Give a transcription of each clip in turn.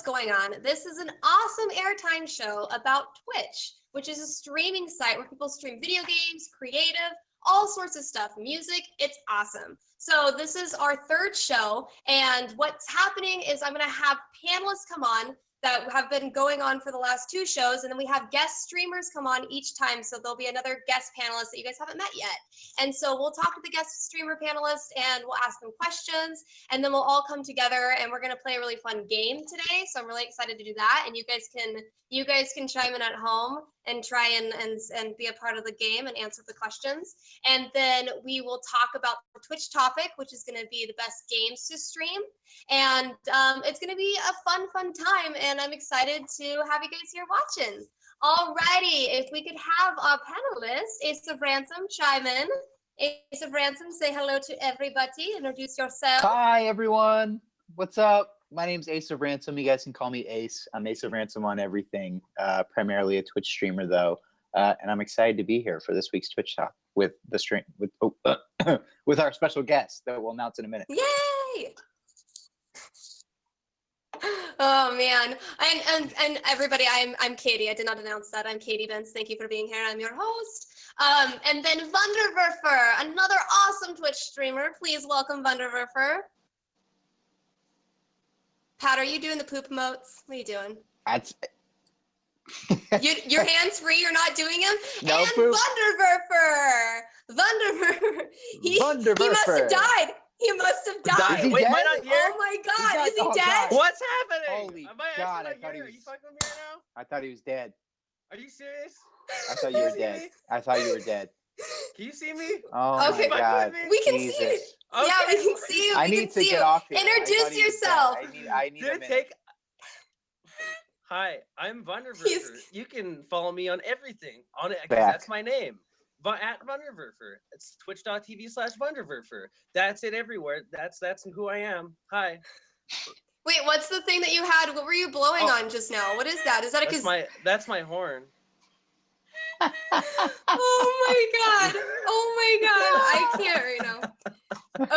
going on. This is an awesome Airtime show about Twitch, which is a streaming site where people stream video games, creative, all sorts of stuff, music. It's awesome. So this is our third show, and what's happening is I'm going to have panelists come on that have been going on for the last two shows, and then we have guest streamers come on each time, so there'll be another guest panelist that you guys haven't met yet. And so we'll talk to the guest streamer panelists, and we'll ask them questions, and then we'll all come together, and we're going to play a really fun game today, so I'm really excited to do that, and you guys can chime in at home and try and be a part of the game and answer the questions. And then we will talk about the Twitch topic, which is going to be the best games to stream. And it's going to be a fun time, and I'm excited to have you guys here watching. Alrighty, if we could have our panelists, ACEOFRANSOM, chime in. ACEOFRANSOM, say hello to everybody. Introduce yourself. Hi, everyone. What's up? My name's ACEOFRANSOM. You guys can call me Ace. I'm ACEOFRANSOM on everything, primarily a Twitch streamer, though. And I'm excited to be here for this week's Twitch Talk with with our special guest that we'll announce in a minute. Yay! Oh man, and everybody, I'm Katy. I did not announce that. I'm Katy Bentz. Thank you for being here. I'm your host. And then VUNDERVURFER, another awesome Twitch streamer. Please welcome VUNDERVURFER. Pat, are you doing the poop emotes? What are you doing? That's your hands free. You're not doing them. No and poop. VUNDERVURFER. He must have died. He must have died. Is he Wait, dead? am I not here? Oh my God, is he dead? God. What's happening? Holy am I God, actually I thought not he here? was- Are you fucking with me right now? I thought he was dead. Are you serious? I thought you were See dead. me? I thought you were dead. Can you see me? Oh Okay. my God. We can see you. Jesus. Okay. Yeah, we can see you. I We need can to see get you. off here. I thought Introduce he was dead. yourself. I need a Did it minute. take? Hi, I'm VUNDERVURFER. You can follow me on everything on it because that's my name. At VUNDERVURFER. It's twitch.tv/VUNDERVURFER. That's it everywhere. That's who I am. Hi. Wait, what's the thing that you had? What were you blowing on just now? What is that? Is that a That's my horn. Oh my God. Oh my God. I can't right now.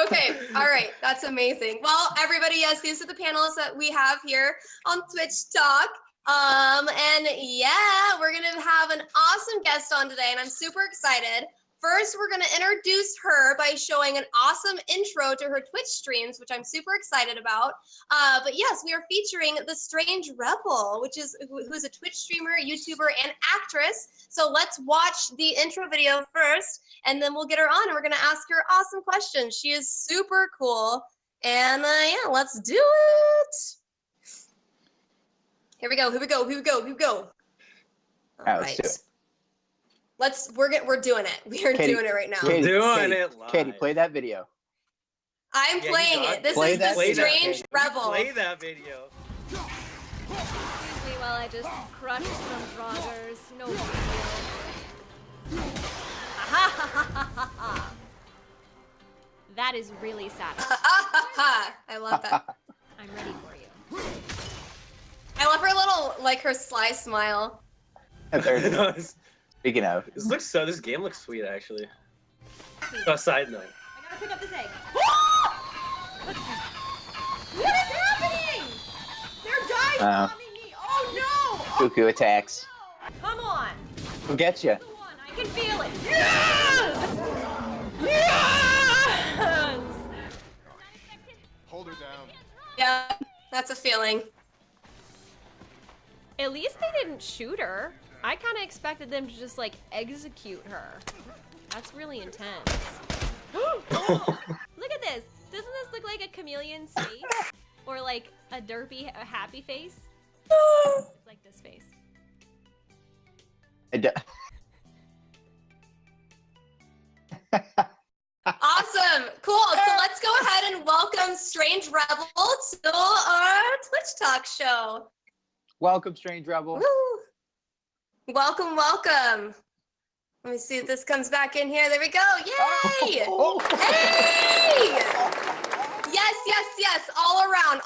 Okay. All right. That's amazing. Well, everybody, yes, these are the panelists that we have here on Twitch Talk. And yeah, we're going to have an awesome guest on today, and I'm super excited. First, we're going to introduce her by showing an awesome intro to her Twitch streams, which I'm super excited about. But yes, we are featuring TheStrangeRebel, who's a Twitch streamer, YouTuber, and actress. So let's watch the intro video first, and then we'll get her on, and we're going to ask her awesome questions. She is super cool. And yeah, let's do it. Here we go. All Let's do it. We're doing it. We are doing it right now. Katy, Doing it live. Katy, play that video. I'm playing it. This Play is that the video, TheStrangeRebel. Play that video. Excuse me while I just crush some froggers. No big deal. That is really satisfying. I love that. I'm ready for you. I love her little, like, her sly smile. Speaking of, This game looks sweet actually. A side note. I gotta pick up this egg. What is happening? They're dive bombing me. Oh no! cuckoo attacks. Come on. We'll get you. Come on, I can feel it. Yes! Yes! Hold her down. Yeah, that's a feeling. At least they didn't shoot her. I kind of expected them to just like execute her. That's really intense. Look at this. Doesn't this look like a chameleon's face? Or like a happy face? It's like this face. Awesome. Cool. So let's go ahead and welcome TheStrangeRebel to our Twitch Talk show. Welcome, TheStrangeRebel. Woo. Welcome. Let me see if this comes back in here. There we go. Yay! Hey! Yes. All around.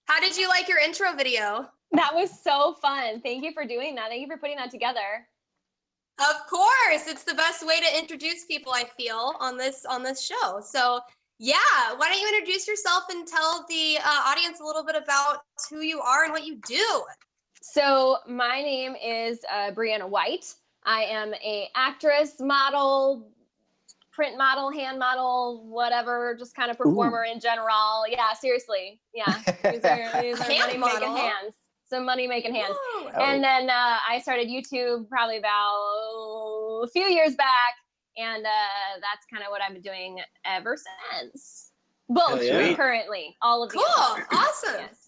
How did you like your intro video? That was so fun. Thank you for doing that. Thank you for putting that together. Of course, it's the best way to introduce people, I feel, on this show. So Yeah, why don't you introduce yourself and tell the audience a little bit about who you are and what you do? So my name is Brianna White. I am a actress, model, print model, hand model, whatever, just kind of performer in general. Yeah, seriously. Yeah, these are Hand money-making model? hands. Some money-making hands. Ooh. And then I started YouTube probably about a few years back, and that's kind of what I've been doing ever since. Both yeah. currently, all of Cool, the awesome. Yes.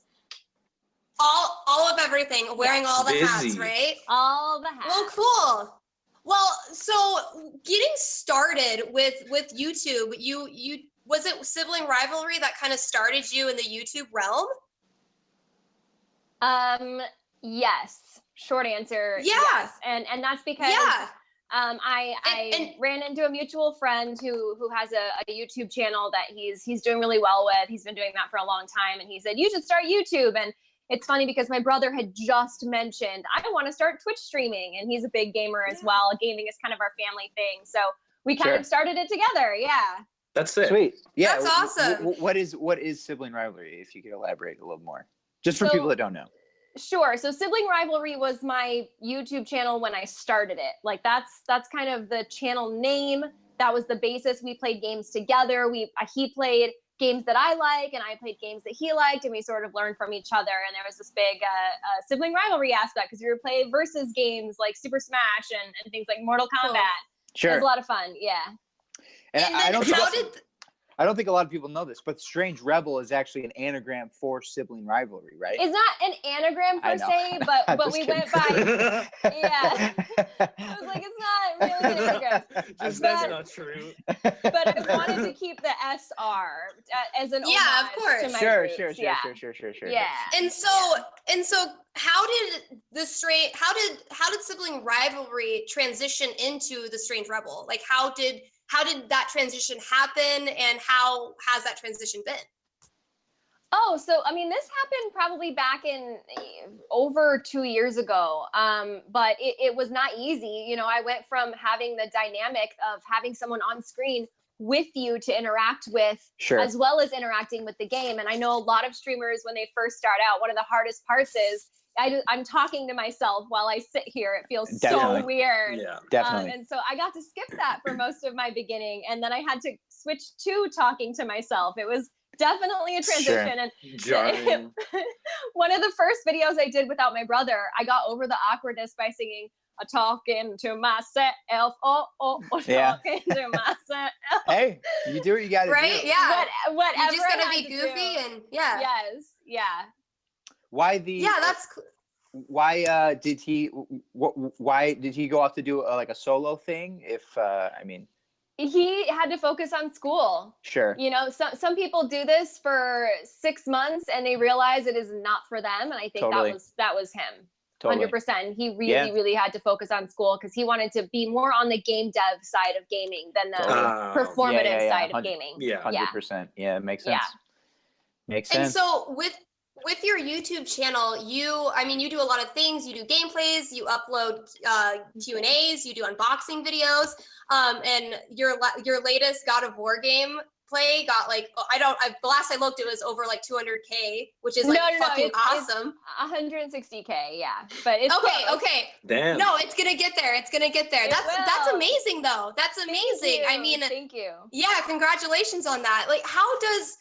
All of everything, wearing all the hats, Busy. right? All the hats. Well, cool. Well, so getting started with YouTube, you was it sibling rivalry that kind of started you in the YouTube realm? Yes. Short answer. Yeah. Yes. And that's because Yeah. I ran into a mutual friend who has a YouTube channel that he's doing really well with. He's been doing that for a long time, and he said, you should start YouTube. And it's funny because my brother had just mentioned, I want to start Twitch streaming, and he's a big gamer as well. Gaming is kind of our family thing. So we kind of started it together. Yeah. That's it. Sweet. Yeah. That's awesome. What is sibling rivalry? If you could elaborate a little more, just for people that don't know. Sure. So Sibling Rivalry was my YouTube channel when I started it. Like that's kind of the channel name. That was the basis. We played games together. He played games that I like, and I played games that he liked, and we sort of learned from each other. And there was this big sibling rivalry aspect because we were playing versus games like Super Smash and things like Mortal Kombat. Sure. It was a lot of fun. Yeah. And I don't think a lot of people know this, but TheStrangeRebel is actually an anagram for sibling rivalry, right? It's not an anagram per se, but we went by. Yeah. I was like, it's not really an anagram. That's not true. But I wanted to keep the SR as an homage of course. to my Sure. roots. Sure. Yeah. And so how did sibling rivalry transition into the TheStrangeRebel? Like how did that transition happen, and how has that transition been? Oh, so I mean, this happened probably back in over 2 years ago. But it was not easy. You know, I went from having the dynamic of having someone on screen with you to interact with, as well as interacting with the game. And I know a lot of streamers, when they first start out, one of the hardest parts is I'm talking to myself while I sit here. It feels so weird. Yeah, definitely. And so I got to skip that for most of my beginning. And then I had to switch to talking to myself. It was definitely a transition. And jarring. one of the first videos I did without my brother, I got over the awkwardness by singing, talking to myself. Talking to myself. Hey, you do what you got to do. Right? Yeah. Whatever. You just gotta be goofy and yeah. Yes. Yeah. Why did he go off to do like a solo thing? If I mean, he had to focus on school. Sure. You know, some people do this for 6 months and they realize it is not for them, and I think that was him. 100%. He really had to focus on school because he wanted to be more on the game dev side of gaming than the performative side of gaming. Yeah, 100%. Yeah, it makes sense. Makes sense. And so with your YouTube channel, you do a lot of things. You do gameplays, you upload Q&As, you do unboxing videos, and your latest God of War game play got like the last I looked, it was over like 200K, which is like fucking awesome. It's 160K, yeah, but it's okay. Damn. No, it's gonna get there. That's amazing though. That's amazing. I mean, thank you. Yeah, congratulations on that. Like, how does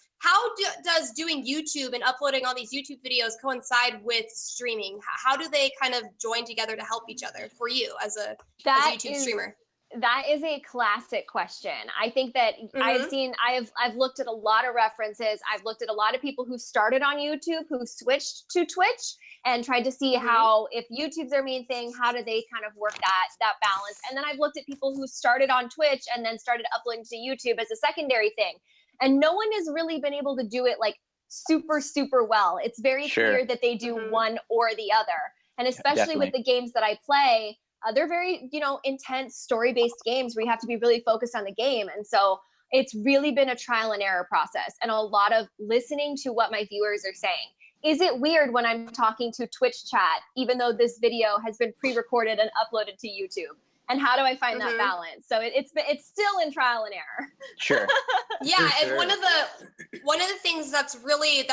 doing YouTube and uploading all these YouTube videos coincide with streaming? How do they kind of join together to help each other for you as a YouTube streamer? That is a classic question. I think that I've looked at a lot of references. I've looked at a lot of people who started on YouTube, who switched to Twitch, and tried to see how, if YouTube's their main thing, how do they kind of work that balance? And then I've looked at people who started on Twitch and then started uploading to YouTube as a secondary thing. And no one has really been able to do it like super, super well. It's very clear that they do one or the other. And especially with the games that I play, they're very, intense story-based games where you have to be really focused on the game. And so it's really been a trial and error process and a lot of listening to what my viewers are saying. Is it weird when I'm talking to Twitch chat, even though this video has been pre-recorded and uploaded to YouTube? and how do I find that Mhm. balance? So it's still in trial and error. Sure. Yeah, For and one of the things that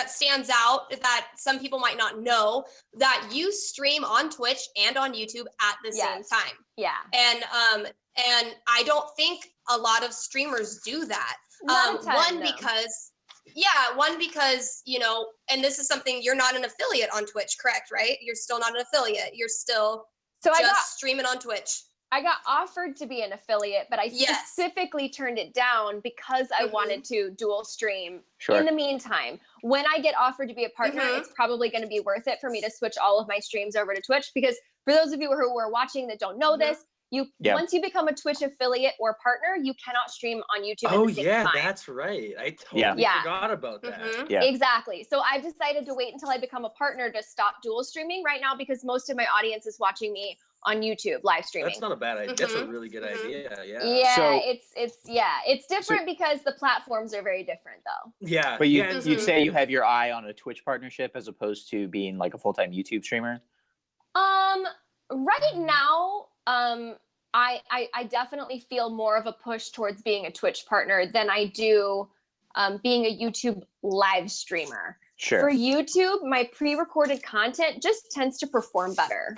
stands out that some people might not know, that you stream on Twitch and on YouTube at the same Yes. time. Yeah. And I don't think a lot of streamers do that. Not a ton, One no. because and this is something, you're not an affiliate on Twitch, correct? Right? You're still not an affiliate. You're still streaming on Twitch. I got offered to be an affiliate, but I Yes. specifically turned it down because I Mhm. wanted to dual stream. Sure. In the meantime, when I get offered to be a partner, Mhm. it's probably going to be worth it for me to switch all of my streams over to Twitch, because for those of you who are watching that don't know Mhm. this, once you become a Twitch affiliate or partner, you cannot stream on YouTube at the same time. That's right. I totally forgot about that. Mhm. Yeah. Exactly. So I've decided to wait until I become a partner to stop dual streaming right now, because most of my audience is watching me on YouTube live streaming. That's not a bad idea. That's a really good Mhm. idea. Yeah. Yeah, So- it's different because the platforms are very different though. Yeah. But yeah, you'd say you have your eye on a Twitch partnership as opposed to being like a full-time YouTube streamer? Right now, I definitely feel more of a push towards being a Twitch partner than I do being a YouTube live streamer. Sure. For YouTube, my pre-recorded content just tends to perform better.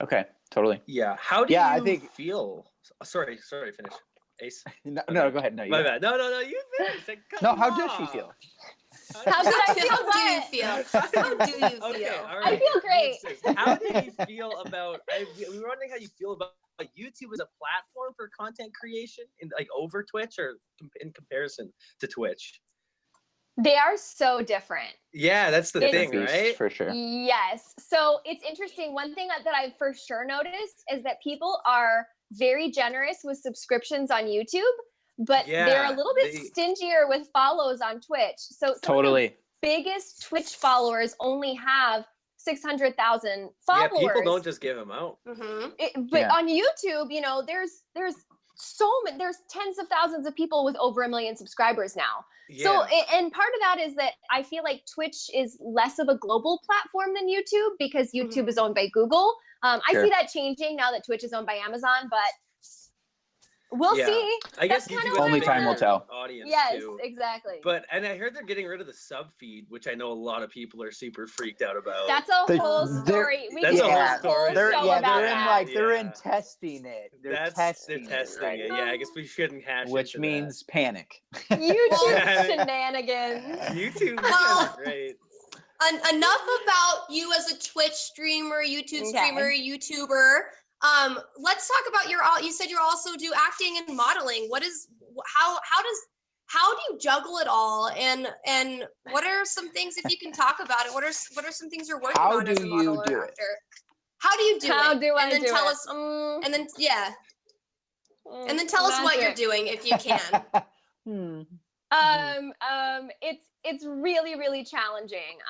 Okay, totally. Yeah. How do you feel? Sorry, finish. Ace. No, Okay. go ahead. No, My bad. No, you finish. No, how does she feel? How do I feel? How do you feel? How do you feel? Okay, all I right. feel great. How do you feel about? We were wondering how you feel about YouTube as a platform for content creation, over Twitch or in comparison to Twitch. They are so different. Yeah, that's the thing, Beast, right? for sure. Yes. So it's interesting. One thing that I've for sure noticed is that people are very generous with subscriptions on YouTube, but they're a little bit stingier with follows on Twitch. So some of the biggest Twitch followers only have 600,000 followers. Yeah, people don't just give them out. Mhm. But on YouTube, there's there's tens of thousands of people with over 1 million subscribers now. Yeah. So, and part of that is that I feel like Twitch is less of a global platform than YouTube, because YouTube is owned by Google. I see that changing now that Twitch is owned by Amazon, but we'll see. I guess That's YouTube only time will tell. Audience Yes, too. exactly. And I heard they're getting rid of the sub feed, which I know a lot of people are super freaked out about. That's a whole story. We That's can a do whole a story. whole show about that. They're in testing it. They're testing it. Yeah, I guess we shouldn't hash which into means panic. YouTube shenanigans. YouTube Well, is great. Enough about you as a Twitch streamer, YouTube streamer, YouTuber. Let's talk about you said you also do acting and modeling. How do you juggle it all? And what are some things, if you can talk about it, what are some things you're working on as a model or actor? How do you do it? How do I and then do tell it? us and then and then tell us what you're doing if you can. It's really, really challenging.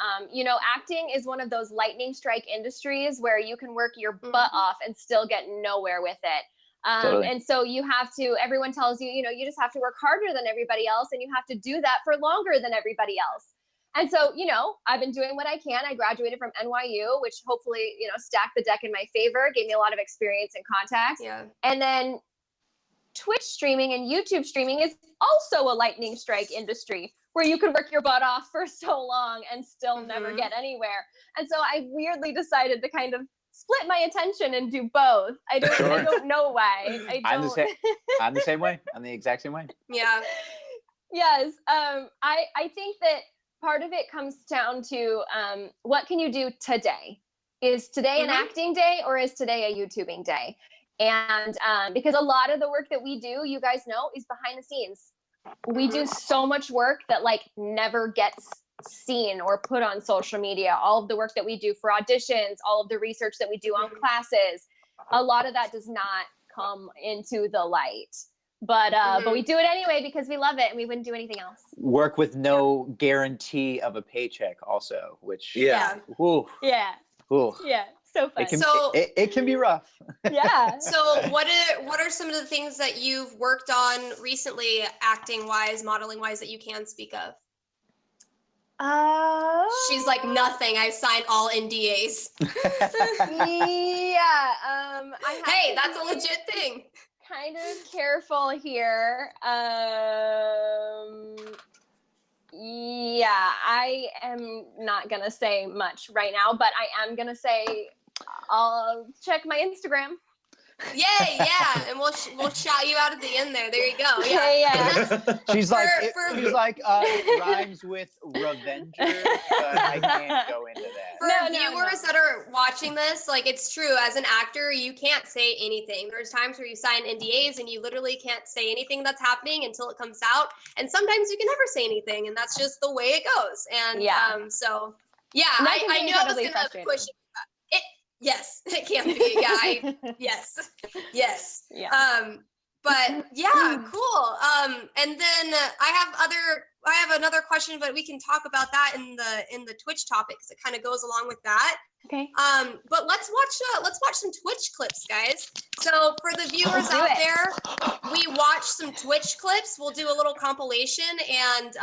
Acting is one of those lightning strike industries where you can work your butt off and still get nowhere with it. And so everyone tells you, you just have to work harder than everybody else, and you have to do that for longer than everybody else. And so, I've been doing what I can. I graduated from NYU, which hopefully, stacked the deck in my favor, gave me a lot of experience and contacts. Yeah. And then Twitch streaming and YouTube streaming is also a lightning strike industry where you can work your butt off for so long and still never get anywhere. And so I weirdly decided to kind of split my attention and do both. I don't know why. I'm the same way. I'm the exact same way. Yeah. Yes. I think that part of it comes down to what can you do today? Is today an acting day, or is today a YouTubing day? And because a lot of the work that we do, you guys know, is behind the scenes. We do so much work that never gets seen or put on social media. All of the work that we do for auditions, all of the research that we do on classes, a lot of that does not come into the light. But we do it anyway because we love it, and we wouldn't do anything else. Work with no guarantee of a paycheck also, which Ooh, so fun. It can be rough. Yeah. So what are some of the things that you've worked on recently, acting wise, modeling wise, that you can speak of? She's like, nothing. I've signed all NDAs. Hey, that's a legit thing. Kind of careful here. Yeah, I am not gonna say much right now, but I am gonna say I'll check my Instagram. Yay, yeah, and we'll shout you out at the end there. There you go. Yeah, Yeah. She's like, it rhymes with Revenger, but I can't go into that. For viewers that are watching this, like, it's true. As an actor, you can't say anything. There's times where you sign NDAs and you literally can't say anything that's happening until it comes out. And sometimes you can never say anything, and that's just the way it goes. And so yeah, I know I was gonna push it. Yes, it can be. Yeah, yes. Yeah. But yeah, cool. And then I have another question, but we can talk about that in the Twitch topic because it kind of goes along with that. Okay. But let's watch some Twitch clips, guys. So for the viewers out there, we watch some Twitch clips. We'll do a little compilation, and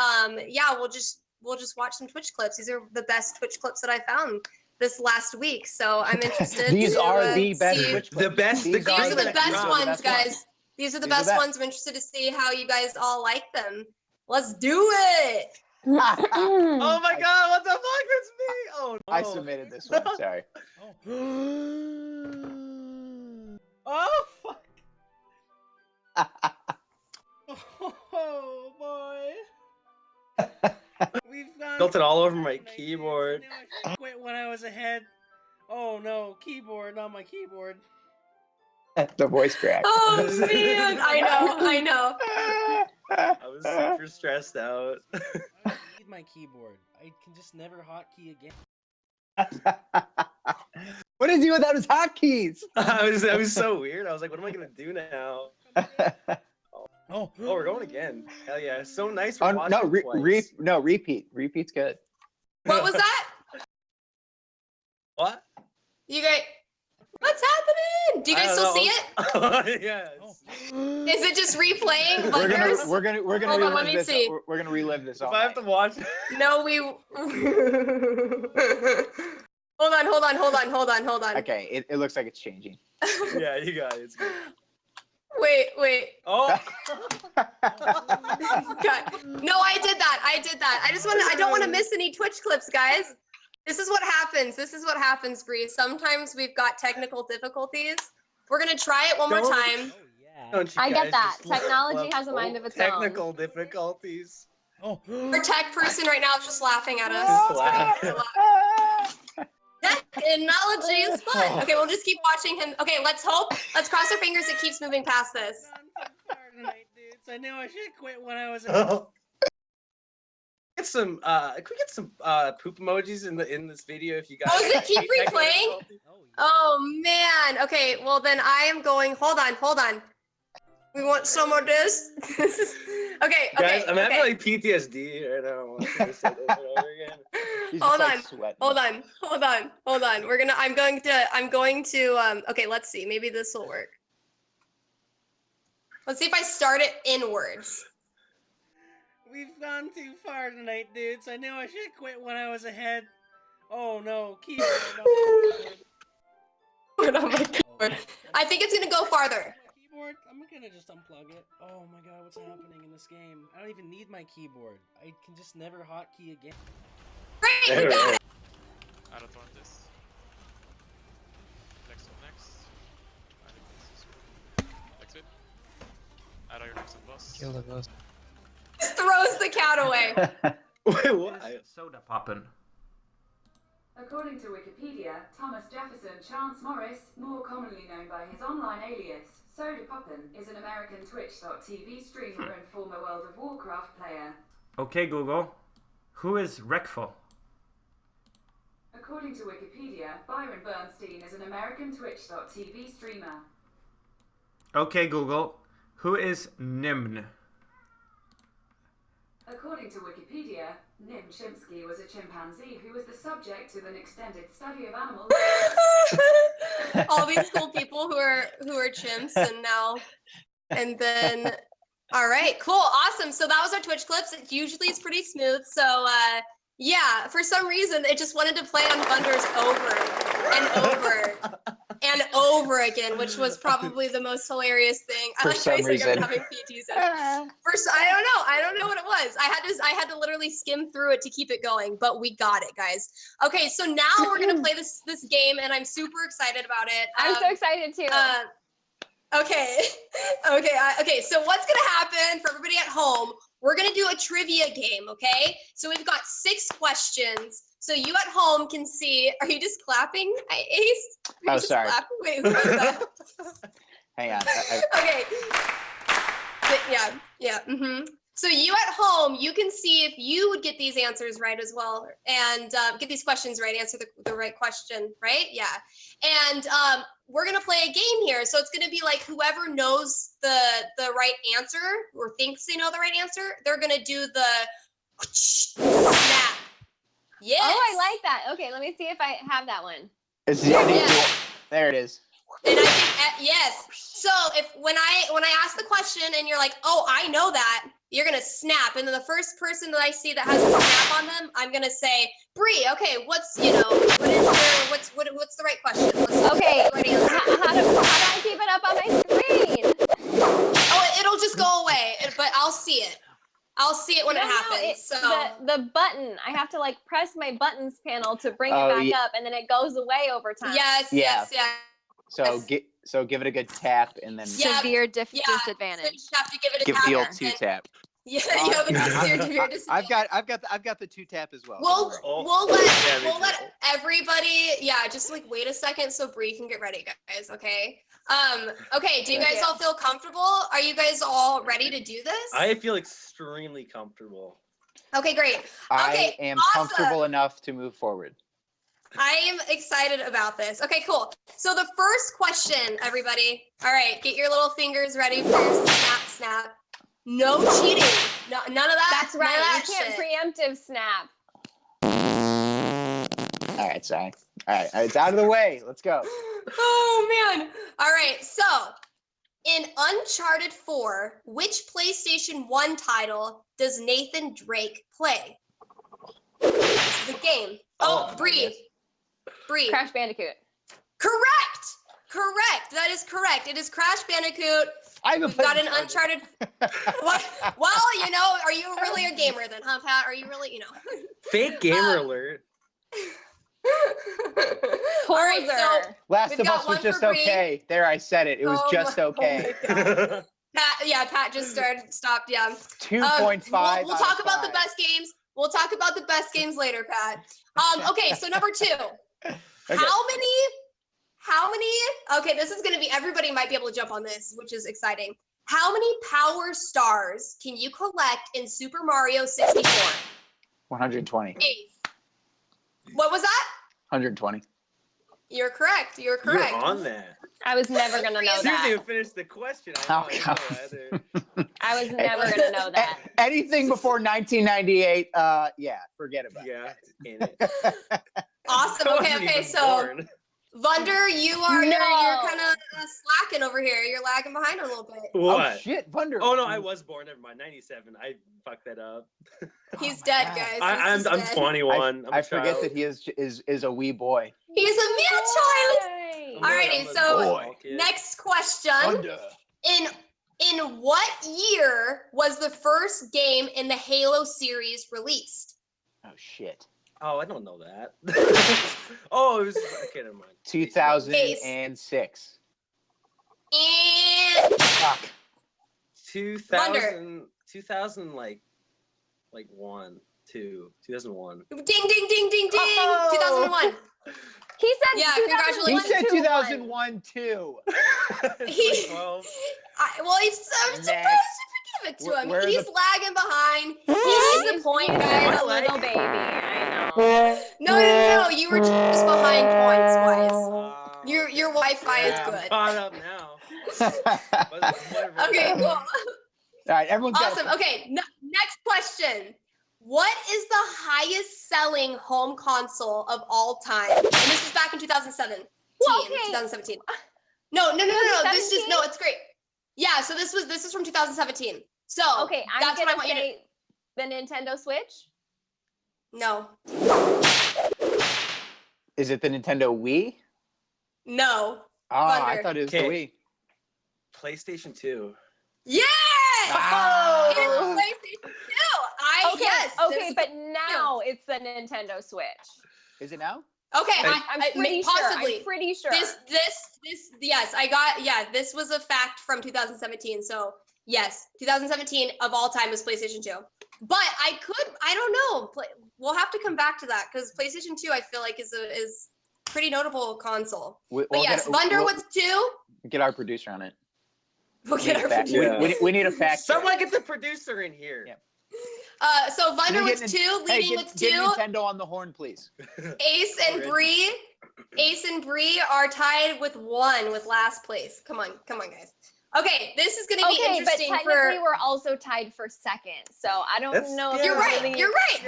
yeah, we'll just watch some Twitch clips. These are the best Twitch clips that I found this last week, so I'm interested. These are the best Twitch clips. The best. These are the best ones, best guys. ones. These are the best ones. I'm interested to see how you guys all like them. Let's do it. Oh my god, what the fuck? That's me. Oh no. I submitted this one. Sorry. Oh fuck. Oh boy. We've gone Built it all over my keyboard. I quit when I was ahead. Oh no, keyboard, not my keyboard. The voice crack. Oh man, I know. I was super stressed out. I don't need my keyboard. I can just never hotkey again. What is he without his hotkeys? I was so weird. I was like, what am I gonna do now? Oh, we're going again. Hell yeah, it's so nice. For watching no, repeat. Repeat's good. What was that? What? You guys, what's happening? Do you guys still see it? Yeah. Is it just replaying? We're gonna Hold on, let me relive this. see. We're gonna relive this. If I have to watch. No, we. Hold on. Okay, it looks like it's changing. Yeah, you got it. It's good. Wait. Oh. God. No, I did that. I don't want to miss any Twitch clips, guys. This is what happens, Bree. Sometimes we've got technical difficulties. We're gonna try it one more time. I get that. Technology has a mind of its own. Technical difficulties. Oh. Our tech person right now is just laughing at us. Technology is fun. Okay, we'll just keep watching him. Okay, let's cross our fingers it keeps moving past this. I knew I should quit when I was Get some can we get some poop emojis in this video if you guys. Oh, does it keep replaying? Oh man. Okay, well then I am going. Hold on. We want some of this. Okay. Guys, I'm having like PTSD right now. Hold on. I'm going to okay, let's see. Maybe this will work. Let's see if I start it inwards. We've gone too far tonight, dudes. I knew I should quit when I was ahead. Oh no, keyboard. Oh my god. I think it's gonna go farther. Keyboard? I'm gonna just unplug it. Oh my god, what's happening in this game? I don't even need my keyboard. I can just never hotkey again. Great, we got it. I don't want this. Next. I think this is exit. Add your next boss. Kill the boss. Just throws the cat away. Wait, what? Soda poppin'. According to Wikipedia, Thomas Jefferson Chance Morris, more commonly known by his online alias, Soda Poppin', is an American Twitch.tv streamer and former World of Warcraft player. Okay, Google. Who is Wreckful? According to Wikipedia, Byron Bernstein is an American Twitch.tv streamer. Okay, Google. Who is Nimn? According to Wikipedia, Nim Chimpsky was a chimpanzee who was the subject of an extended study of animals. All these cool people who are chimps and then all right, cool, awesome. So that was our Twitch clips. It usually is pretty smooth. So Yeah, for some reason, it just wanted to play on Thunders over and over and over again, which was probably the most hilarious thing. For I like some how you said reason. I'm having PTSD. First, I don't know what it was. I had to literally skim through it to keep it going, but we got it, guys. Okay, so now we're gonna play this game, and I'm super excited about it. I'm so excited too. Okay, okay. So what's gonna happen for everybody at home? We're gonna do a trivia game, okay? So we've got 6 questions. So you at home can see. Are you just clapping, Ace? Oh, sorry. Clapping? Wait, who was that? Hang on. Okay. Yeah. So you at home, you can see if you would get these answers right as well, and get these questions right, answer the right question, right? Yeah. And we're gonna play a game here. So it's gonna be like whoever knows the right answer or thinks they know the right answer, they're gonna do the snap. Yes. Oh, I like that. Okay, let me see if I have that one. There it is. And I think yes. So if when I ask the question and you're like, oh, I know that, you're gonna snap, and then the first person that I see that has a snap on them, I'm gonna say, Bree, okay, what's the right question? Okay, how do I keep it up on my screen? Oh, it'll just go away, but I'll see it. I'll see it when it happens. The button, I have to like press my buttons panel to bring it back up, and then it goes away over time. Yes. So give it a good tap, and then Severe disadvantage. So you have to give it a give tap. it the old 2-tap. Yeah, you have a severe disadvantage. I've got the 2-tap as well. We'll let everybody. Yeah, just like wait a second so Bree can get ready, guys. Okay. Okay. Do you guys all feel comfortable? Are you guys all ready to do this? I feel extremely comfortable. Okay, great. Okay, I am comfortable enough to move forward. I am excited about this. Okay, cool. So the first question, everybody. All right, get your little fingers ready for your snap. No cheating. No, none of that. That's right. That You can't preemptive snap. All right, sorry. All right, it's out of the way. Let's go. Oh man. All right. So, in Uncharted 4, which PlayStation 1 title does Nathan Drake play? This is the game. Oh, Bree. Crash Bandicoot. Correct. That is correct. It is Crash Bandicoot. We've got an Uncharted. Well, are you really a gamer then, huh, Pat? Are you really, Fake gamer alert. All right, so Last of Us was just okay. There, I said it. It was just okay. Pat just stopped. Yeah. 2.5. We'll talk about the best games. We'll talk about the best games later, Pat. Okay, so number 2. Okay. How many? Okay, this is going to be, everybody might be able to jump on this, which is exciting. How many power stars can you collect in Super Mario 64? 120. What was that? 120. You're correct. You're on that. I was never going to know that. You didn't finish the question. I was never going to know that. Anything before 1998, forget about it. Awesome. Okay, so Vunder, you're kind of slacking over here. You're lagging behind a little bit. What? Oh shit, Vunder. Oh no, I was born. Never mind. 97. I fucked that up. He's dead, guys. I'm 21. I forget that he is a wee boy. He's a mere child. Alrighty, so next question. Thunder. In what year was the first game in the Halo series released? Oh shit. Oh, I don't know that. Oh, it was okay. Never mind. 2006. And fuck. 2000 like 1, 2, 2001. Ding ding ding ding ding. 2001. He said congratulations. He said 2001 too. He's supposed to give it to him. He's lagging behind. He's the point, guys. A little baby. I know. No. You were just behind points wise. Your Wi-Fi is good. I'm caught up now. Okay, cool. All right, everyone's awesome. Okay, next question. What is the highest selling home console of all time? And this was back in 2017. Well, okay. 2017. No. It's great. Yeah, so this is from 2017. So okay, I'm gonna say the Nintendo Switch. No. Is it the Nintendo Wii? No. Oh, I Thunder. thought it was the Wii. PlayStation 2. Yeah! Ah! It is PlayStation 2. Yes. Okay, but now it's the Nintendo Switch. Is it now? Okay, I'm pretty sure. possibly. I'm pretty sure. This, yes, this was a fact from 2017. So, yes, 2017 of all time was PlayStation 2. But I don't know. We'll have to come back to that because PlayStation 2, I feel like, is pretty notable console. But yes, Wunder was 2. Get our producer on it. We'll get our producer. We need a fact. Someone get the producer in here. Yeah. So Wunder was 2, leading with 2. Get Nintendo on the horn, please. Ace and Bree are tied with 1 with last place. Come on, guys. Okay, this is going to be interesting. But technically we're also tied for second, so I don't know. If You're right. really You're right.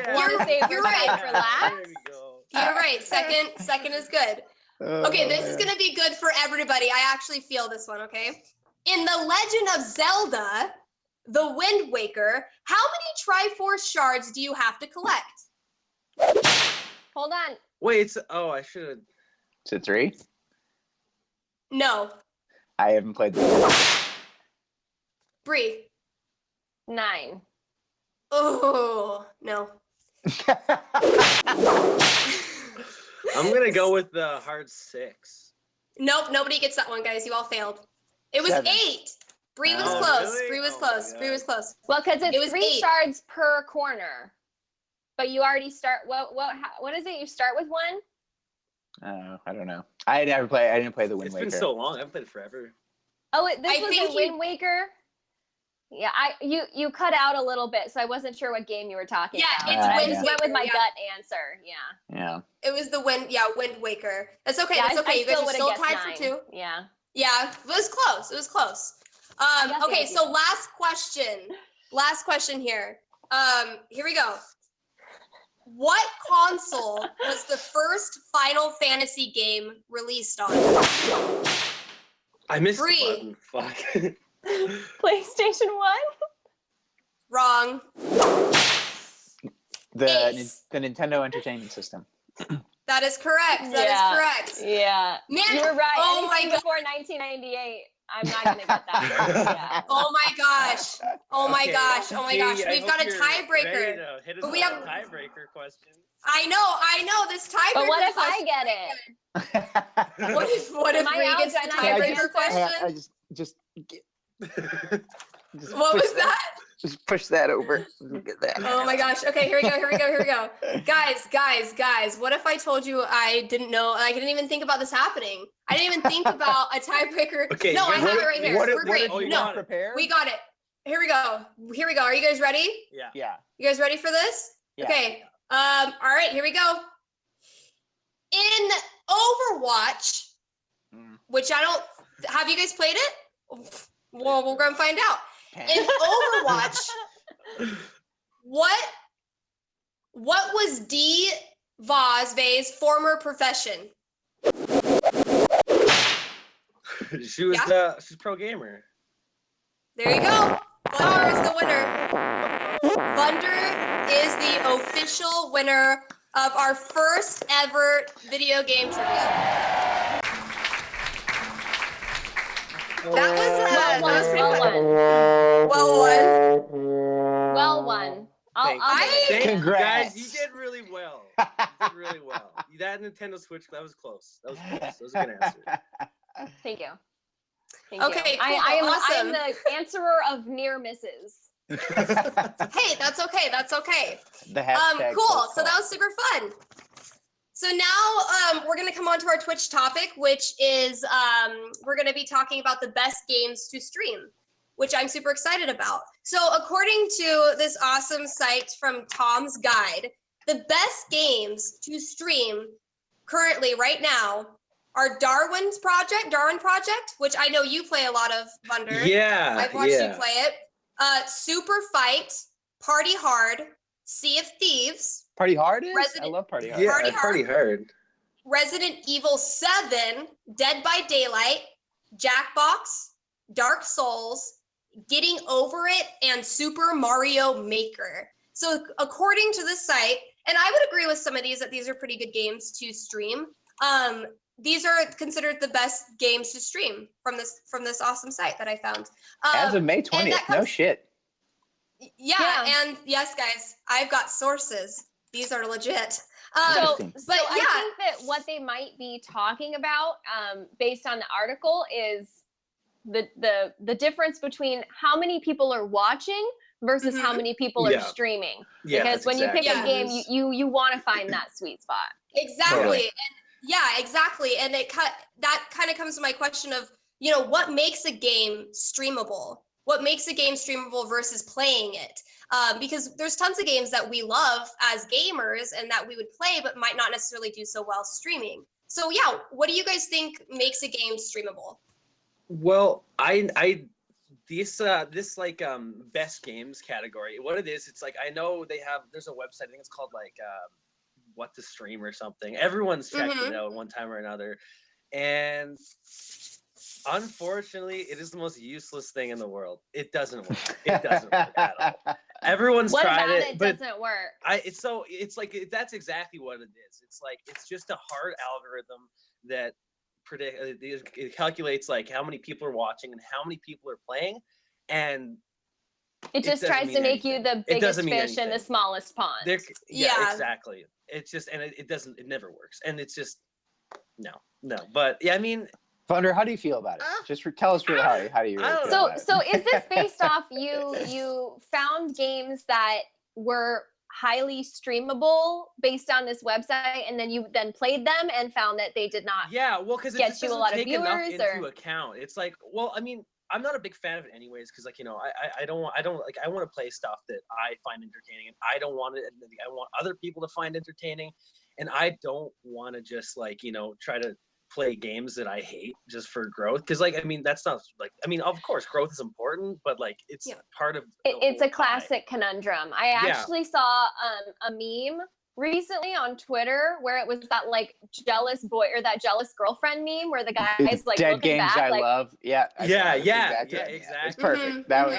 You're right for last. There we go. You're right. Second is good. Okay, this is going to be good for everybody. I actually feel this one. Okay, in the Legend of Zelda, the Wind Waker, how many Triforce shards do you have to collect? Hold on. Wait, I should have. Is it 3? No. I haven't played this. Bree. 9. Oh, no. I'm gonna go with the hard 6. Nope, nobody gets that one, guys. You all failed. It was 7. 8. Bree was Oh, close. really? Bree was Oh, close. my Bree was close. Well, because It it's was 3 8. shards per corner. But you already start. What is it? You start with 1. I don't know. I didn't play the Wind Waker. It's been so long. I've played it forever. Oh, this I was think a Wind Waker. Yeah, you cut out a little bit, so I wasn't sure what game you were talking about. Yeah, it's I Wind just went with my Waker, gut answer. Yeah. Yeah. It was the Wind Waker. That's okay. Yeah, That's okay. You guys are would've still guessed tied 9. for 2. Yeah. Yeah, it was close. It was close. got the Okay, idea. so last question here. Here we go. What console was the first Final Fantasy game released on? I missed Bree. the button. Fuck. PlayStation 1. Wrong. The Nintendo Entertainment System. That is correct. That is correct. Yeah. Man, You were right. oh my Anything God. before 1998, I'm not gonna get that. Oh my gosh. Oh my gosh. Oh my gosh. Katie, I We've got a hope you're ready tiebreaker. to hit us But we with have- a tiebreaker question. I know. This tiebreaker. But what if I question- get it? What if Am I Bree out? gets Do the I not get the tiebreaker answer? question? I just What was that? Just push that over. Get that. Oh my gosh. Okay, here we go. Guys, what if I told you I didn't know, I didn't even think about this happening? I didn't even think about a tiebreaker. Okay, No, I what- have it right here. We're great. Oh, you No, got it. prepared? we got it. Here we go. Are you guys ready? Yeah. Yeah. You guys ready for this? Yeah. Okay. All right, here we go. In Overwatch, which have you guys played it? Well, we're gonna find out. In Overwatch, what was D. Vosve's former profession? She's pro gamer. There you go. Wunder is the winner. Wunder is the official winner of our first ever video game trivia. That was Well won. Thank you, Congrats. guys. You did really well. That Nintendo Switch, that was close. That was a good answer. Thank you. Okay, cool, I awesome. am the answerer of near misses. Hey, that's okay. The hashtag Cool. says So that was super fun. So now we're going to come on to our Twitch topic, which is we're going to be talking about the best games to stream, which I'm super excited about. So according to this awesome site from Tom's Guide, the best games to stream currently right now are Darwin Project, which I know you play a lot of, Wunder. Yeah. I've watched you play it. Super Fight, Party Hard, Sea of Thieves, Party Hard is? Resident- I love Party Hard. Yeah, Party Hard. Resident Evil 7, Dead by Daylight, Jackbox, Dark Souls, Getting Over It, and Super Mario Maker. So according to this site, and I would agree with some of these that these are pretty good games to stream. These are considered the best games to stream from this awesome site that I found. As of May 20th, no shit. Yeah, and yes, guys, I've got sources. These are legit. So I think that what they might be talking about, based on the article, is the difference between how many people are watching versus how many people are streaming. Because when you pick a game, you want to find that sweet spot. Exactly. Totally. And exactly. And that kind of comes to my question of, what makes a game streamable? What makes a game streamable versus playing it? Because there's tons of games that we love as gamers and that we would play, but might not necessarily do so well streaming. So yeah, what do you guys think makes a game streamable? Well, this like best games category, what it is, it's like, I know there's a website, I think it's called like What to Stream or something. Everyone's checked it out one time or another, and unfortunately, it is the most useless thing in the world. It doesn't work. It doesn't work at all. Everyone's tried it, but doesn't work. It's like that's exactly what it is. It's like it's just a hard algorithm that it calculates like how many people are watching and how many people are playing, and it just tries to make you the biggest fish in the smallest pond. Yeah, exactly. It's just, and it never works, and it's just no. But yeah, I mean. Thunder, how do you feel about it? Just tell us really how do you really feel about it? So is this based off you found games that were highly streamable based on this website, and then you played them and found that they did not because it get just you a doesn't lot of take enough viewers into account. It's like, well, I mean, I'm not a big fan of it anyways, because like, I don't like, I want to play stuff that I find entertaining, and I don't want it, I want other people to find entertaining, and I don't want to just like, try to play games that I hate just for growth, because like, I mean, that's not like, I mean, of course growth is important, but like it's part of it's a classic conundrum. I actually saw a meme recently on Twitter where it was that like jealous boy or that jealous girlfriend meme where the guy's like dead looking games back, I like, love. Exactly. It's perfect. That was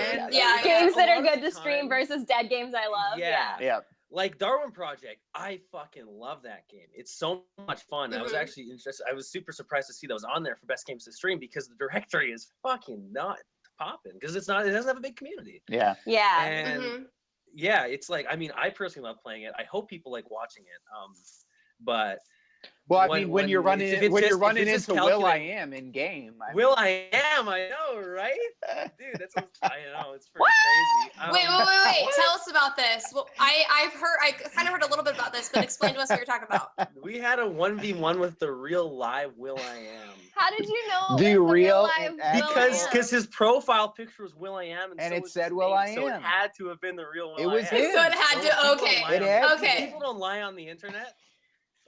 games that are good to stream versus dead games I love. Yeah. Like Darwin Project, I fucking love that game. It's so much fun. I was actually interested. I was super surprised to see that was on there for best games to stream, because the directory is fucking not popping, because it doesn't have a big community. Yeah. And it's like, I mean, I personally love playing it. I hope people like watching it. But well, I mean, when you're running into will.i.am in game. will.i.am, I know, right? Dude, that's I know, it's pretty crazy. Wait. Tell us about this. Well, I kind of heard a little bit about this, but explain to us what you're talking about. We had a 1v1 with the real live will.i.am. How did you know? The real because his profile picture was will.i.am, and it said will.i.am, so it had to have been the real will.i.am. It was him. So it had to. Okay. People don't lie on the internet.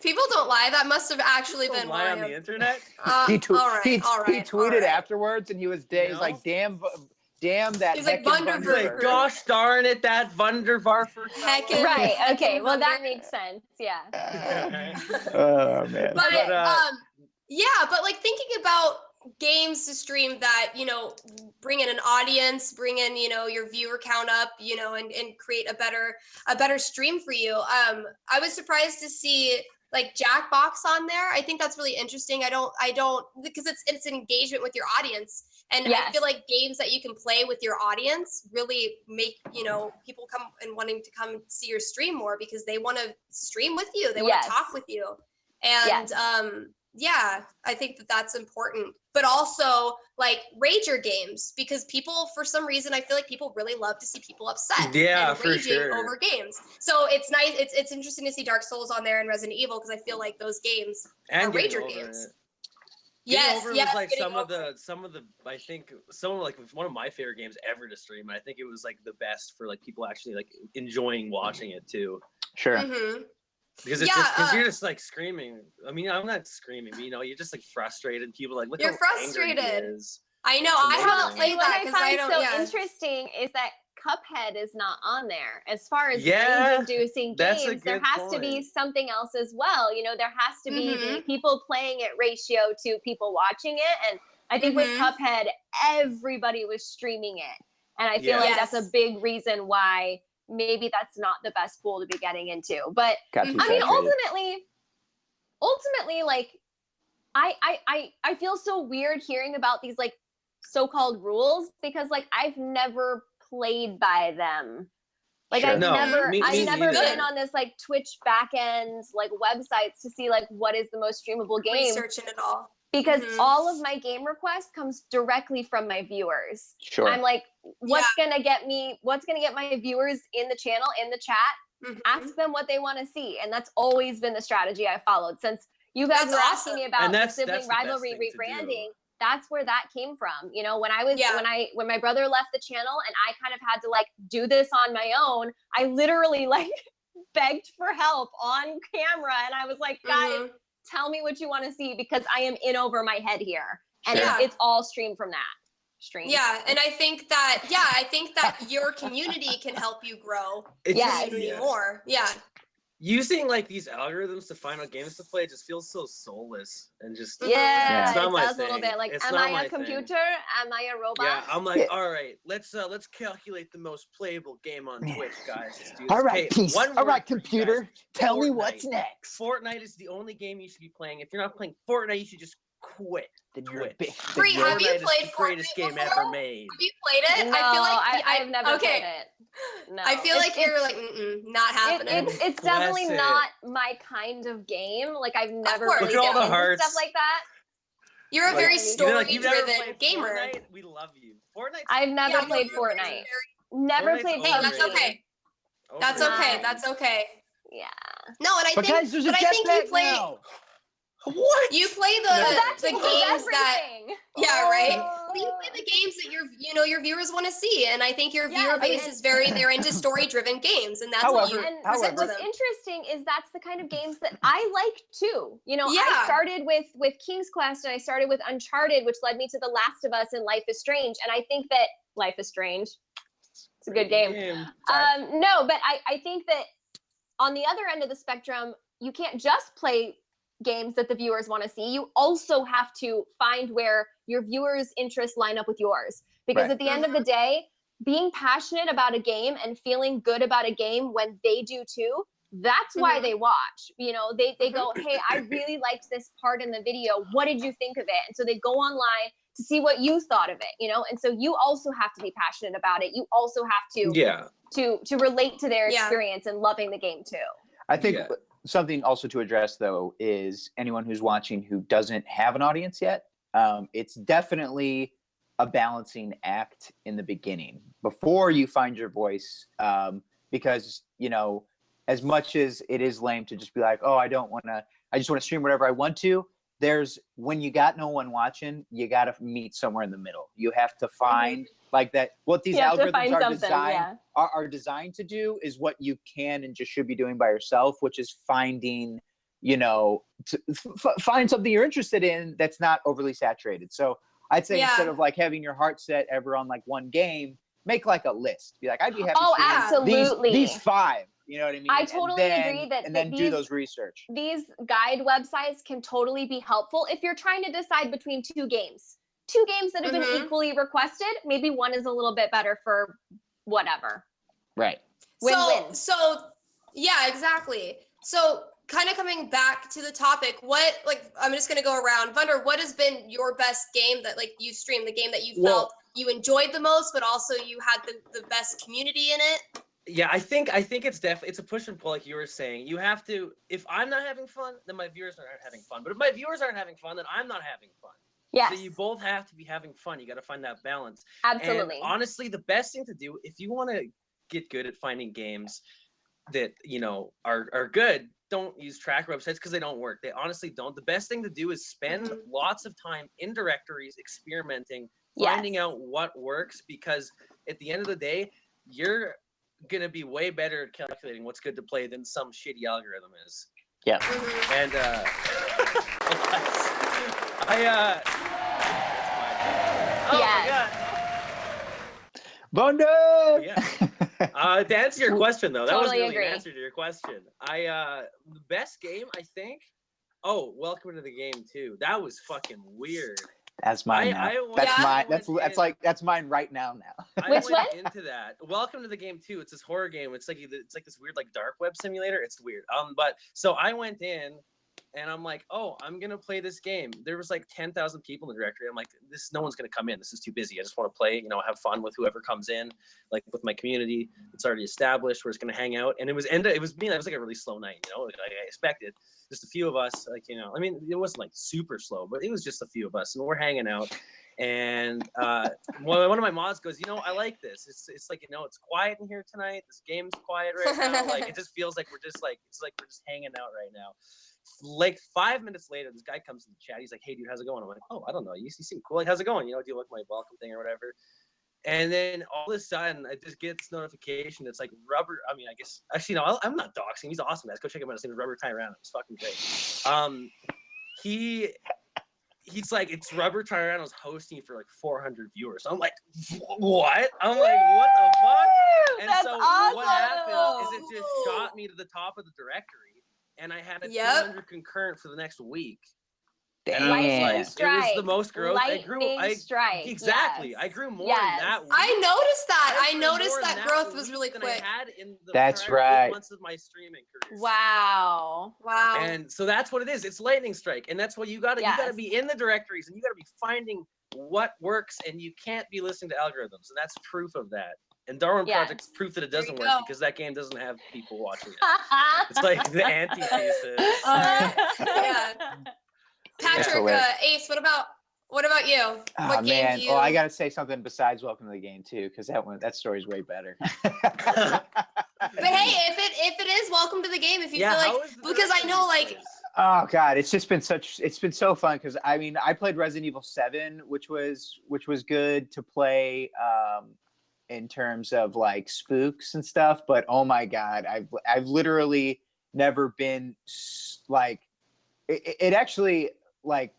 People don't lie. That must have actually People been lie on the internet. He tweeted afterwards, and he was like, damn that. He's like, Wunderverfer. Like, gosh darn it, that Wundervurfer. Right. Okay. Well, that makes sense. Yeah. Oh man. But but like thinking about games to stream that bring in an audience, bring in your viewer count up, and create a better stream for you. I was surprised to see like Jackbox on there. I think that's really interesting. I don't because it's an engagement with your audience, and I feel like games that you can play with your audience really make people come and wanting to come see your stream more, because they want to stream with you, they want to talk with you, and I think that's important. But also like rager games, because people, for some reason, I feel like people really love to see people upset and raging over games. So it's nice. It's interesting to see Dark Souls on there and Resident Evil, because I feel like those games are rager games. Was like some of the I think one of my favorite games ever to stream. I think it was like the best for like people actually like enjoying watching it too. Sure. Because it's because you're just like screaming. I mean, I'm not screaming, but you're just like frustrated. People like, look, you're how frustrated. Angry he is. I know. I haven't played that because I don't. What I find so interesting is that Cuphead is not on there. As far as rage-inducing games, there has to be something else as well. There has to be the people playing it ratio to people watching it, and I think with Cuphead, everybody was streaming it, and I feel like that's a big reason why maybe that's not the best pool to be getting into. But Got too I mean, saturated. ultimately, like, I feel so weird hearing about these like so-called rules because like I've never played by them. Like Sure. I've No, never me never neither. been on this like Twitch backend like websites to see like what is the most streamable game. Researching it all. Because all of my game requests comes directly from my viewers. Sure. I'm like, what's gonna get my viewers in the channel, in the chat, ask them what they want to see. And that's always been the strategy I followed. Since you guys were asking me about the sibling rivalry rebranding, that's where that came from. You know, when I was when my brother left the channel and I kind of had to like do this on my own, I literally like begged for help on camera and I was like, guys, tell me what you want to see because I am in over my head here. And it's all streamed from that. Yeah, and I think that your community can help you grow the community more. Yeah. Using like these algorithms to find out games to play just feels so soulless and just it it's not my does thing. a little bit like it's am not I my a computer? Thing. Am I a robot? Yeah, I'm like, all right, let's calculate the most playable game on Twitch, guys. Let's do this. All right, one all right, word for you computer. guys. Tell me Fortnite. what's next. Fortnite is the only game you should be playing. If you're not playing Fortnite, you should just quit. Then you're a bitch. Bree, have you Fortnite played is the greatest Fortnite game before? ever made. Have you played it? No, I feel like I've never played it. No, I feel like you're like not happening. It's definitely not my kind of game. Like I've never really Look at all the done hearts. stuff like that. You're a very you've never story-driven played gamer. Fortnite? We love you. Fortnite. I've never played Fortnite. Never Fortnite's played Hey, PUBG. that's okay. That's okay. That's okay. Yeah. No, and I think, guys, there's a but I think you jetpack play. now. What? You play the games that. Yeah, right. But you play the games that your viewers want to see, and I think your viewer base is they're into story-driven games, and that's what you present to what's them. interesting is that's the kind of games that I like too. You know, I started with King's Quest and I started with Uncharted, which led me to The Last of Us and Life is Strange, and I think that Life is Strange. It's a good game. No, but I think that on the other end of the spectrum, you can't just play games that the viewers want to see. You also have to find where your viewers' interests line up with yours. Because at the end of the day, being passionate about a game and feeling good about a game when they do too, that's why they watch. You know, they go, hey, I really liked this part in the video. What did you think of it? And so they go online to see what you thought of it, you know? And so you also have to be passionate about it. You also have to relate to their experience and loving the game too. I think something also to address though is anyone who's watching who doesn't have an audience yet. It's definitely a balancing act in the beginning before you find your voice, because you know, as much as it is lame to just be like, oh, I just want to stream whatever I want to. When you got no one watching, you got to meet somewhere in the middle. You have to find like that. What these algorithms are designed to do is what you can and just should be doing by yourself, which is finding, you know, find something you're interested in that's not overly saturated. So I'd say instead of like having your heart set ever on like one game, make like a list. Be like, I'd be happy these 5. You know what I mean? I totally agree that and then do those research. These guide websites can totally be helpful if you're trying to decide between 2 games. 2 games that have been equally requested. Maybe one is a little bit better for whatever. Right. Win-win. So yeah, exactly. So kind of coming back to the topic, I'm just gonna go around. Vunder, what has been your best game that like you streamed, the game that you felt you enjoyed the most, but also you had the best community in it? Yeah, I think it's a push and pull, like you were saying. You have to, if I'm not having fun, then my viewers aren't having fun. But if my viewers aren't having fun, then I'm not having fun. Yes. So you both have to be having fun. You got to find that balance. Absolutely. And honestly, the best thing to do, if you want to get good at finding games that, you know, are good, don't use tracker websites because they don't work. They honestly don't. The best thing to do is spend lots of time in directories, experimenting, finding out what works, because at the end of the day, you're gonna be way better at calculating what's good to play than some shitty algorithm is. Yeah. And Vunder! Yeah. To answer your question though, that was Totally really agree. an answer to your question. The best game, I think. Oh, welcome to the game too. That was fucking weird. That's mine now. That's mine. That's mine right now. I went into that. Welcome to the game too. It's this horror game. It's like this weird like dark web simulator. It's weird. But so I went in, and I'm like, oh, I'm gonna play this game. There was like 10,000 people in the directory. I'm like, no one's gonna come in. This is too busy. I just want to play. Have fun with whoever comes in, like with my community. It's already established. We're just gonna hang out. And it was me. It was like a really slow night. Like I expected. Just a few of us. Like I mean, it wasn't like super slow, but it was just a few of us, and we're hanging out. And one of my mods goes, I like this. It's like it's quiet in here tonight. This game's quiet right now. Like it just feels like we're just hanging out right now. Like 5 minutes later, this guy comes in the chat. He's like, "Hey, dude, how's it going?" I'm like, "Oh, I don't know. You seem cool. Like, how's it going? Do you like my welcome thing or whatever?" And then all of a sudden, I just get this notification. It's like Rubber. I mean, I guess actually, no, I'm not doxing. He's awesome, guys. Go check him out. His name is Rubber Tyrano. It's fucking great. He's like, it's Rubber Tyrano's hosting for like 400 viewers. I'm like, what? I'm like, what the fuck? And That's so awesome. what happened is it just shot me to the top of the directory, and I had a 200 concurrent for the next week. Damn. And I was like, strike. it was the most growth. Lightning strike. Exactly. Yes. I grew more Yes. in that week. I noticed that. I grew noticed more in that growth was week really than quick. I had in the That's prior right. 8 months of my streaming career. Wow. And so that's what it is. It's lightning strike, and that's what you gotta. You gotta be in the directories, and you gotta be finding what works, and you can't be listening to algorithms, and that's proof of that. And Darwin Project's proof that it doesn't work because that game doesn't have people watching it. It's like the antithesis. Yeah. Patrick, Ace, what about you? What game do you? Well, I gotta say something besides welcome to the game too, because that story's way better. But hey, if it is welcome to the game, if you feel like, because I know like. Oh God, it's been so fun because I mean I played Resident Evil 7, which was good to play in terms of like spooks and stuff. But oh my God, I've literally never been like it actually like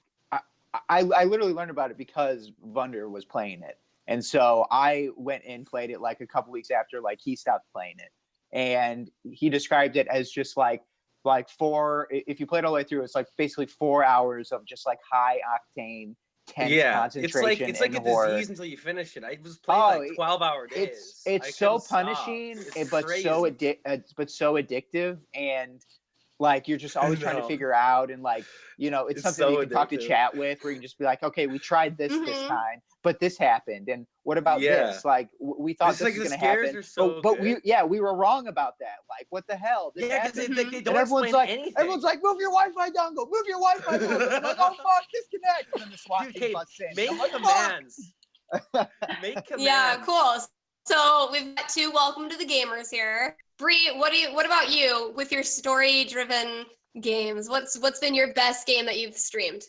I literally learned about it because Vunder was playing it, and so I went and played it like a couple weeks after like he stopped playing it, and he described it as just like if you play it all the way through, it's like basically 4 hours of just like high octane tense concentration. It's like a disease until you finish it. I was playing like 12-hour days. It's so punishing, but so addictive, and like you're just always trying to figure out, and like it's something that you can talk to chat with, where you can just be like, okay, we tried this time, but this happened, and what about this? Like we thought this was going to happen, but we were wrong about that. Like what the hell? This happened. They don't explain anything. Everyone's like, move your Wi-Fi dongle, move your Wi-Fi dongle. I'm like, oh fuck, disconnect. And then the SWAT team busts in. Make commands. Make commands. Yeah, cool. So we've got two welcome to the gamers here. Bree, what about you with your story-driven games? What's been your best game that you've streamed?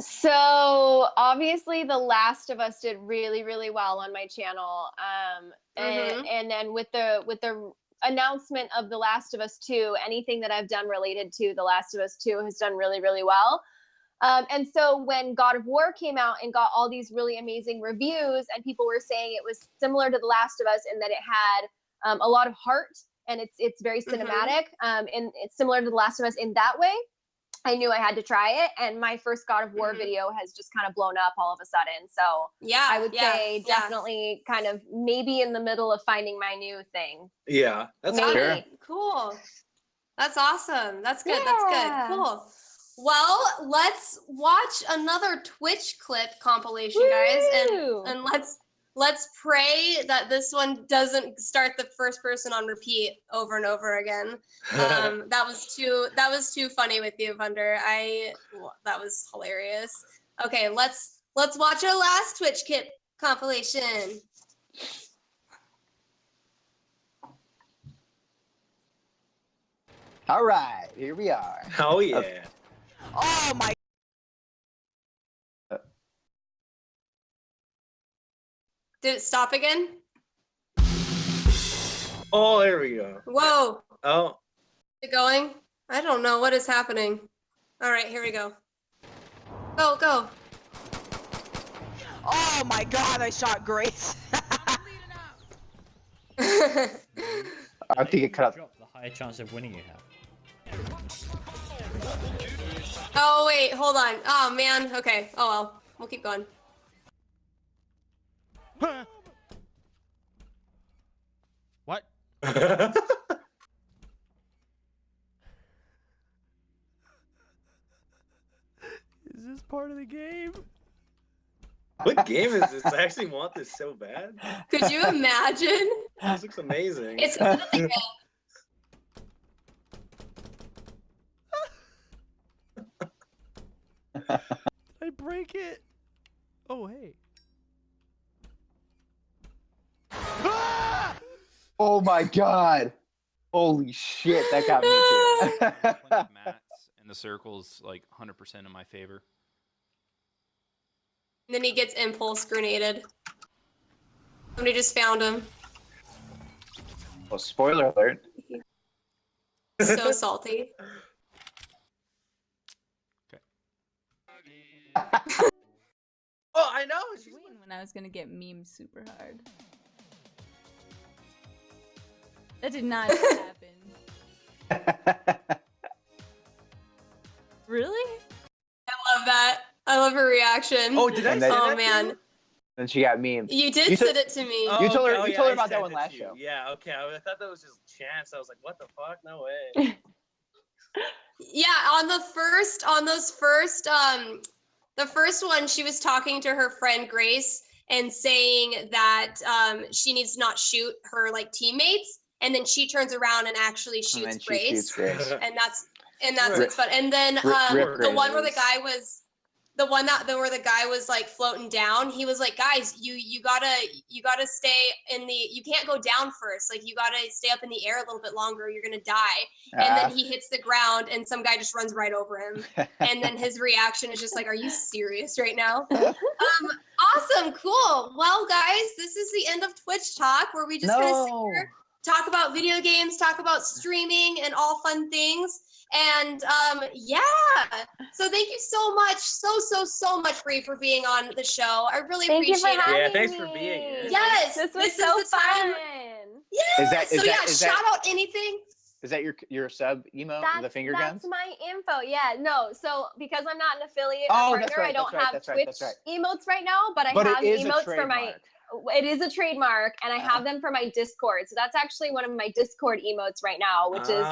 So obviously The Last of Us did really, really well on my channel. And then with the announcement of The Last of Us 2, anything that I've done related to The Last of Us 2 has done really, really well. And so when God of War came out and got all these really amazing reviews, and people were saying it was similar to The Last of Us in that it had a lot of heart, and it's very cinematic, and it's similar to The Last of Us in that way, I knew I had to try it. And my first God of War video has just kind of blown up all of a sudden. So yeah, I would say definitely kind of maybe in the middle of finding my new thing. Yeah, that's cool. That's awesome. That's good. That's good. Cool. Well, let's watch another Twitch clip compilation, guys, and let's pray that this one doesn't start the first person on repeat over and over again. That was too funny with you, Vunder. That was hilarious. Okay, let's watch our last Twitch clip compilation. All right, here we are. Oh yeah. Okay. Oh my. Did it stop again? Oh, there we go. Whoa. Oh. Is it going? I don't know what is happening. All right, here we go. Go, go. Oh my God, I shot Grace. I think it cut up. Drop the higher chance of winning you have. Oh wait, hold on. Oh man. Okay. Oh well. We'll keep going. What? Is this part of the game? What game is this? I actually want this so bad. Could you imagine? This looks amazing. It's really good. I break it. Oh, hey. Oh my god! Holy shit, that got me too. Plenty of mats and the circle's like 100% in my favor. And then he gets impulse grenaded. Somebody just found him. Well, spoiler alert. So salty. Oh, I know. She's waiting when I was gonna get memed super hard. That did not happen. Really? I love that. I love her reaction. Oh, did I? Oh man. Then she got memed. You did send it to me. You told her. Oh, You yeah, told her I about that sent one it last to show. you. Yeah. Okay. I thought that was just chance. I was like, what the fuck? No way. Yeah, on the first the first one, she was talking to her friend Grace and saying that she needs to not shoot her like teammates, and then she turns around and actually shoots Grace. And that's what's fun. And then the one where the guy was where the guy was like floating down, he was like, guys, you gotta stay in the, you can't go down first, like you gotta stay up in the air a little bit longer, you're gonna die. And then he hits the ground and some guy just runs right over him. And then his reaction is just like, are you serious right now? Awesome, cool. Well guys, this is the end of Twitch Talk, where we just kind of sit here, talk about video games, talk about streaming and all fun things. And yeah, so thank you so much, so much, Bree, for being on the show. I really appreciate it. Yeah, thanks for being here. Yes, this was so fun. Yes. Shout out anything. Is that your sub emo, the finger guns? That's my info. Yeah, no. So because I'm not an affiliate or Oh, partner, I don't have Twitch emotes right now, but I have emotes for my. It is a trademark, and I have them for my Discord. So that's actually one of my Discord emotes right now, which is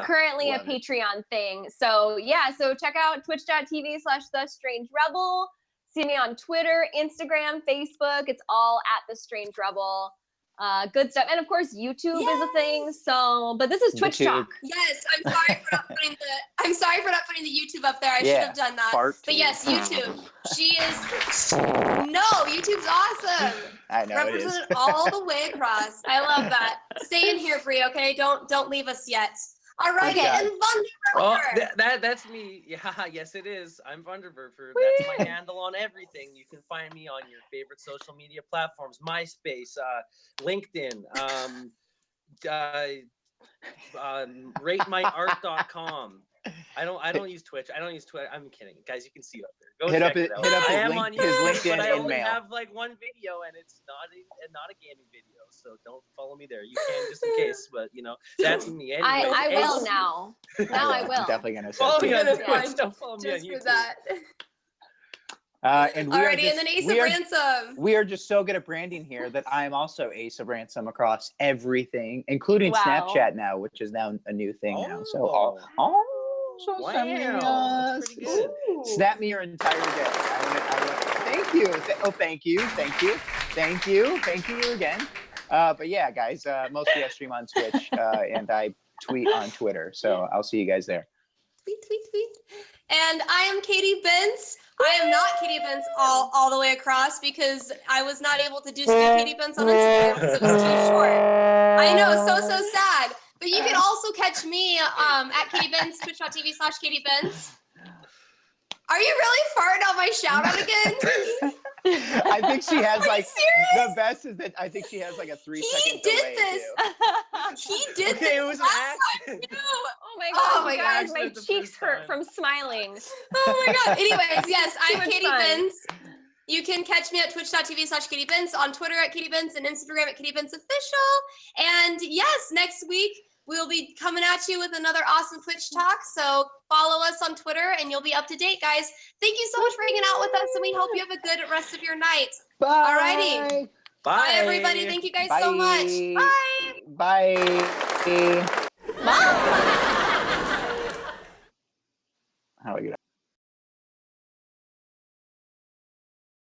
currently a Patreon thing. So yeah, so check out twitch.tv/TheStrangeRebel. See me on Twitter, Instagram, Facebook. It's all at TheStrangeRebel. Good stuff. And of course, YouTube is a thing. So, but this is Twitch Talk. Yes, I'm sorry for not putting the YouTube up there. I should have done that. But yes, YouTube. YouTube's awesome. I know Represented it is. all the way across. I love that. Stay in here, Bree, okay? Don't leave us yet. All right, and VUNDERVURFER. Oh, that's me. Yeah, yes it is. I'm VUNDERVURFER. That's my handle on everything. You can find me on your favorite social media platforms: MySpace, LinkedIn, ratemyart.com. I don't use Twitch. I don't use Twitter. I'm kidding, guys. You can see it up there. Go check it out. I am on YouTube, LinkedIn but I and only mail. have like one video, and it's not a gaming video. So don't follow me there. You can just in case, but you know that's me. Anyways, I will now. Now I will. I'm definitely gonna follow me on Yeah. Twitch. Don't follow me on Just YouTube. for that. And Alrighty, and then Ace of Ransom. We are just so good at branding here that I am also Ace of Ransom across everything, including Snapchat now, which is now a new thing now. So send me That's pretty good. snap me your entire day. Thank you. Thank you again. But yeah, guys, mostly I stream on Twitch and I tweet on Twitter. So I'll see you guys there. Tweet. And I am Katy Bentz. I am not Katy Bentz all the way across because I was not able to do Katy Bentz on Instagram because it was too short. I know, so sad. But you can also catch me at Katy Bentz, twitch.tv/Katy Bentz. Are you really farting out my shout out again? I think she has like the best is that I think she has like a 3-second delay. He did this. It was an accident. Oh my gosh, my cheeks hurt from smiling. Oh my god. Anyways, yes, I'm much Katy fun. Bentz. You can catch me at twitch.tv/Katy Bentz, on Twitter at Katy Bentz, and Instagram at Katy Bentz Official. And yes, next week we'll be coming at you with another awesome Twitch talk. So follow us on Twitter and you'll be up to date, guys. Thank you so much for hanging out with us, and we hope you have a good rest of your night. Bye. Alrighty. Bye, everybody. Thank you guys so much. Bye. Bye. Bye.